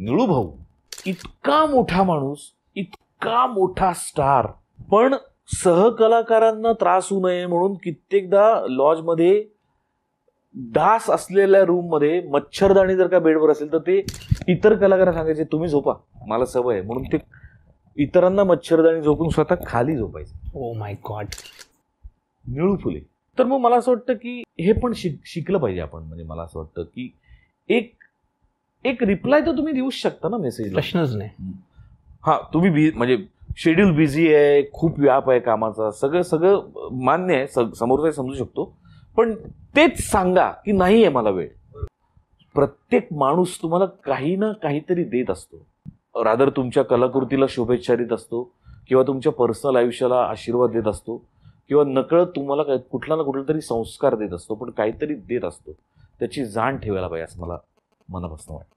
निळू भाऊ इतका मोठा माणूस, इतका मोठा स्टार, पण सहकलाकारांना त्रास होऊ नये म्हणून कित्येकदा लॉजमध्ये डास असलेल्या रूम मध्ये मच्छरदाणी जर का बेडवर असेल तर ते इतर कलाकारांना सांगायचे तुम्ही झोपा, मला सवय आहे, म्हणून ते इतरांना मच्छरदाणी झोपून स्वतः खाली झोपायचं. Oh my god. Nilu Phule. तर मग मला असं वाटतं की हे पण शिकलं पाहिजे आपण. म्हणजे मला असं वाटतं की एक रिप्लाय तर तुम्ही देऊच शकता ना मेसेजला. प्रश्नच नाही. हा, तुम्ही म्हणजे शेड्यूल बिझी आहे, खूप व्याप आहे कामाचा, सगळं मान्य आहे, समोरचा समजू शकतो, पण तेच सांगा की नाही आहे मला वेळ. प्रत्येक माणूस तुम्हाला काही ना काहीतरी देत असतो. रादर तुमच्या कलाकृतीला शुभेच्छा देत असतो किंवा तुमच्या पर्सनल आयुष्याला आशीर्वाद देत असतो किंवा नकळत तुम्हाला कुठला ना कुठला तरी संस्कार देत असतो, पण काहीतरी देत असतो. त्याची जाण ठेवायला पाहिजे असं मला मनापासून वाटतं.